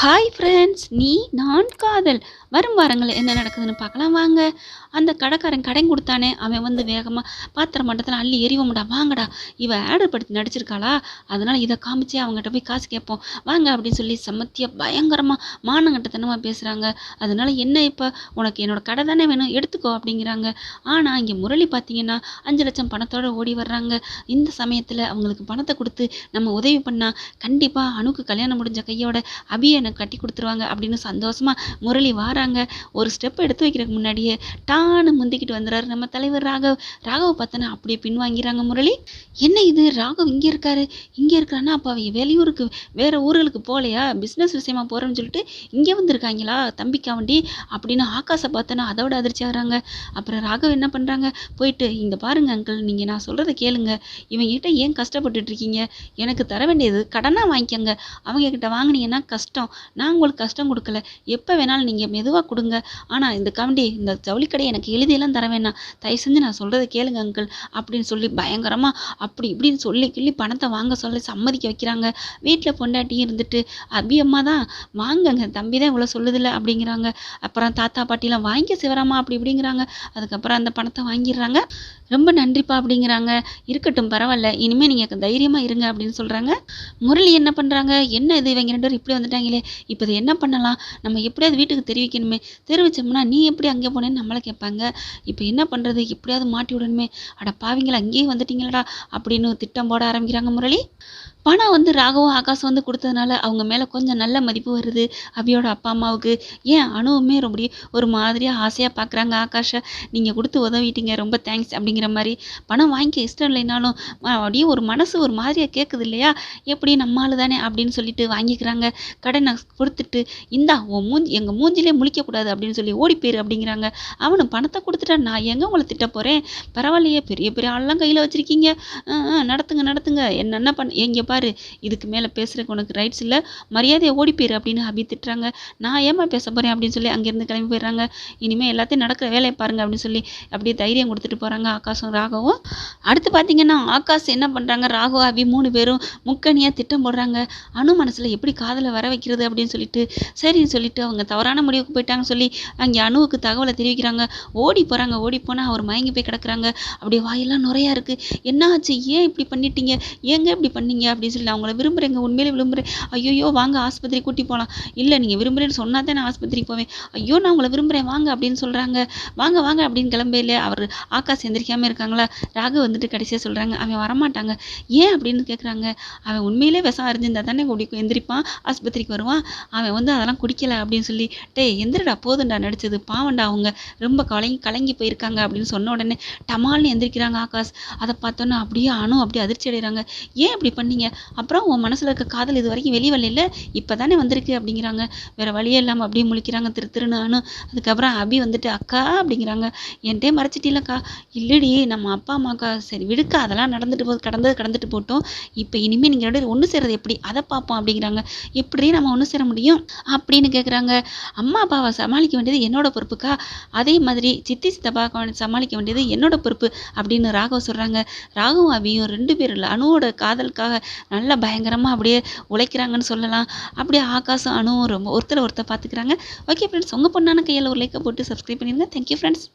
Hi friends, நான் காதல். வரும் வாரங்கள் என்ன நடக்குதுன்னு பார்க்கலாம் வாங்க. அந்த கடைக்காரன் கடன் கொடுத்தானே, அவன் வந்து வேகமாக பாத்திர மட்டத்தில் அள்ளி எறிவோம்டா வாங்கடா, இவன் ஆர்டர் படுத்தி நடிச்சிருக்காளா, அதனால் இதை காமிச்சே அவங்ககிட்ட போய் காசு கேட்போம் வாங்க அப்படின்னு சொல்லி சமத்தியாக பயங்கரமாக மானங்கட்டத்தனமாக பேசுகிறாங்க. அதனால என்ன இப்போ உனக்கு என்னோட கடை தானே வேணும் எடுத்துக்கோ அப்படிங்கிறாங்க. ஆனால் இங்கே முரளி பார்த்தீங்கன்னா 5 லட்சம் பணத்தோடு ஓடி வர்றாங்க. இந்த சமயத்தில் அவங்களுக்கு பணத்தை கொடுத்து நம்ம உதவி பண்ணால் கண்டிப்பாக அணுக்கு கல்யாணம் முடிஞ்ச கையோட அபியை எனக்கு கட்டி கொடுத்துருவாங்க அப்படின்னு சந்தோஷமா முரளி வாராங்க. ஒரு ஸ்டெப் எடுத்து வைக்கிறதுக்கு முன்னாடியே டான்னு முந்திக்கிட்டு வந்துடுறாரு நம்ம தலைவர் ராகவ். ராகவ் பார்த்தோன்னா அப்படியே பின்வாங்கிறாங்க முரளி. என்ன இது, ராகவ் இங்கே இருக்காரு, இங்கே இருக்கிறான்னா அப்போ அவங்க வெளியூருக்கு வேற ஊர்களுக்கு போகலையா, பிஸ்னஸ் விஷயமா போகிறேன்னு சொல்லிட்டு இங்கே வந்துருக்காங்களா தம்பிக்காவண்டி அப்படின்னு ஆகாசை பார்த்தோன்னா அதோட அதிர்ச்சி ஆகிறாங்க. அப்புறம் ராகவ் என்ன பண்ணுறாங்க, போயிட்டு இந்த பாருங்க அங்கிள், நீங்கள் நான் சொல்கிறத கேளுங்க, இவங்ககிட்ட ஏன் கஷ்டப்பட்டுட்டு இருக்கீங்க, எனக்கு தர வேண்டியது கடனாக வாங்கிக்கோங்க, அவங்க கிட்ட வாங்கினீங்கன்னா கஷ்டம், நான் உங்களுக்கு கஷ்டம் கொடுக்கல, எப்போ வேணாலும் நீங்கள் மெதுவாக கொடுங்க, ஆனால் இந்த கவண்டி இந்த ஜவுளிக்கடை எனக்கு எழுதியெல்லாம் தர வேணாம், தயவு செஞ்சு நான் சொல்கிறத கேளுங்க அங்கிள் அப்படின்னு சொல்லி பயங்கரமாக அப்படி இப்படின்னு சொல்லி கிள்ளி பணத்தை வாங்க சொல்லி சம்மதிக்க வைக்கிறாங்க. வீட்டில் பொண்டாட்டியும் இருந்துட்டு அபி அம்மா தான் வாங்கங்க, தம்பி தான் இவ்வளோ சொல்லுதில்ல அப்படிங்கிறாங்க. அப்புறம் தாத்தா பாட்டிலாம் வாங்கிக்க சிவராமா அப்படி இப்படிங்கிறாங்க. அதுக்கப்புறம் அந்த பணத்தை வாங்கிடுறாங்க. ரொம்ப நன்றிப்பா அப்படிங்கிறாங்க. இருக்கட்டும் பரவாயில்ல, இனிமேல் நீங்கள் தைரியமாக இருங்க அப்படின்னு சொல்கிறாங்க. முரளி என்ன பண்ணுறாங்க, என்ன இது இவங்க 2 பேரும் இப்படி வந்துட்டாங்களே, இப்போ இதை என்ன பண்ணலாம், நம்ம எப்படியாவது வீட்டுக்கு தெரிவிக்கணுமே, தெரிவித்தோம்னா நீ எப்படி அங்கே போனேன்னு நம்மளை கேட்பாங்க, இப்போ என்ன பண்ணுறது, எப்படியாவது மாட்டி விடணுமே, அட பாவிங்களா அங்கேயும் வந்துட்டீங்களடா அப்படின்னு திட்டம் போட ஆரம்பிக்கிறாங்க முரளி. பணம் வந்து ராகவும் ஆகாஷ் வந்து கொடுத்ததுனால அவங்க மேலே கொஞ்சம் நல்ல மதிப்பு வருது அபியோட அப்பா அம்மாவுக்கு. ஏன் அணுவுமே ரொம்ப ஒரு மாதிரியாக ஆசையாக பார்க்குறாங்க ஆகாஷை. நீங்கள் கொடுத்து உதவிட்டீங்க, ரொம்ப தேங்க்ஸ் அப்படிங்கிற மாதிரி. பணம் வாங்கிக்க இஷ்டம் இல்லைனாலும் அப்படியே ஒரு மனசு ஒரு மாதிரியாக கேட்குது இல்லையா, எப்படி நம்மால் தானே அப்படின்னு சொல்லிட்டு வாங்கிக்கிறாங்க. கடனை கொடுத்துட்டு இந்தா உன் எங்கள் மூஞ்சிலே முழிக்கக்கூடாது அப்படின்னு சொல்லி ஓடி போயிரு அப்படிங்கிறாங்க. அவனும் பணத்தை கொடுத்துட்டா நான் எங்கே உங்களை திட்ட போகிறேன், பரவாயில்லையே பெரிய பெரிய ஆள்லாம் கையில் வச்சுருக்கீங்க, நடத்துங்க நடத்துங்க, என்னென்ன எங்கே பாரு, இதுக்கு மேலே பேசுறதுக்கு உனக்கு ரைட்ஸ் இல்லை, மரியாதையை ஓடி போயிரு அப்படின்னு அபி திட்டுறாங்க. நான் ஏமா பேச போகிறேன் அப்படின்னு சொல்லி அங்கேருந்து கிளம்பி போயிடுறாங்க. இனிமேல் எல்லாத்தையும் நடக்கிற வேலையை பாருங்க அப்படின்னு சொல்லி அப்படியே தைரியம் கொடுத்துட்டு போகிறாங்க ஆகாஷும் ராகவும். அடுத்து பார்த்தீங்கன்னா ஆகாஷ் என்ன பண்ணுறாங்க, ராகவ் அபி 3 பேரும் முக்கணியாக திட்டம் போடுறாங்க. அணு மனசில் எப்படி காதலை வர வைக்கிறது அப்படின்னு சொல்லிட்டு சரின்னு சொல்லிட்டு அவங்க தவறான முடிவுக்கு போயிட்டாங்கன்னு சொல்லி அங்கே அணுவுக்கு தகவலை தெரிவிக்கிறாங்க. ஓடி போகிறாங்க. ஓடி போனால் அவர் மயங்கி போய் கிடக்குறாங்க. அப்படியே வாயெல்லாம் நுரையா இருக்குது. என்ன ஆச்சு, ஏன் இப்படி பண்ணிட்டீங்க, ஏங்க இப்படி பண்ணீங்க அப்படின்னு சொல்லி அவங்கள விரும்புகிறேங்க, உண்மையிலே விரும்புகிறேன், ஐயோ வாங்க ஆஸ்பத்திரி கூட்டி போகலாம், இல்லை நீங்கள் விரும்புகிறேன்னு சொன்னால் தான் நான் ஆஸ்பத்திரிக்கு போவேன், ஐயோ நான் உங்களை விரும்புகிறேன் வாங்க அப்படின்னு சொல்கிறாங்க. வாங்க வாங்க அப்படின்னு கிளம்பையிலே அவர் ஆகாஷ் எந்திரிக்காமல் இருக்காங்களா. ராகு வந்துட்டு கடைசியாக சொல்கிறாங்க அவன் வரமாட்டாங்க, ஏன் அப்படின்னு கேட்குறாங்க. அவன் உண்மையிலே விஷம் அறிஞ்சிருந்தா தானே எந்திரிப்பான், ஆஸ்பத்திரிக்கு வருவான், அவன் வந்து அதெல்லாம் குடிக்கலை அப்படின்னு சொல்லி, டேய் எந்திரடா போதுண்டா நடிச்சது, பாவண்டா அவங்க ரொம்ப கலங்கி போயிருக்காங்க அப்படின்னு சொன்ன உடனே டமால்னு எந்திரிக்கிறாங்க ஆகாஷ். அதை பார்த்தோன்னா அப்படியே அணு அப்படியே அதிர்ச்சி அடைகிறாங்க. ஏன் இப்படி பண்ணீங்க, அப்புறம் உன் மனசில் இருக்க காதல் இது வரைக்கும் வெளியே வரல, இப்போ தானே வந்திருக்கு அப்படிங்கிறாங்க. வேறு வழியே இல்லாமல் அப்படியே முழிக்கிறாங்க திருன்னு அணு. அதுக்கப்புறம் அபி வந்துட்டு அக்கா அப்படிங்கிறாங்க. என்கிட்டே மறைச்சிட்டில்லக்கா, இல்லடி நம்ம அப்பா அம்மாக்கா, சரி விடுக்கா அதெல்லாம் நடந்துட்டு போது, கடந்துட்டு போட்டோம், இப்போ இனிமேல் நீங்கள் 2 பேரும் ஒன்று சேரது எப்படி அதை பார்ப்போம் அப்படிங்கிறாங்க. எப்படி நம்ம ஒன்று சேர முடியும் அப்படின்னு கேட்குறாங்க. அம்மா அப்பாவை சமாளிக்க வேண்டியது என்னோட பொறுப்புக்கா, அதே மாதிரி சித்தி சித்தப்பா சமாளிக்க வேண்டியது என்னோட பொறுப்பு அப்படின்னு ராகவ் சொல்கிறாங்க. ராகவும் அபியும் 2 பேர் இல்லை அணுவோட காதலுக்காக நல்லா பயங்கரமாக அப்படியே உழைக்கிறாங்கன்னு சொல்லலாம். அப்படியே ஆகாஷும் அணுவும் ரொம்ப ஒருத்தர் பார்த்துக்கிறாங்க. ஓகே ஃப்ரெண்ட்ஸ், உங்கள் பொண்ணான கையில் ஒரு லைக்கை போட்டு சப்ஸ்கிரைப் பண்ணிடுங்க. Thank you friends.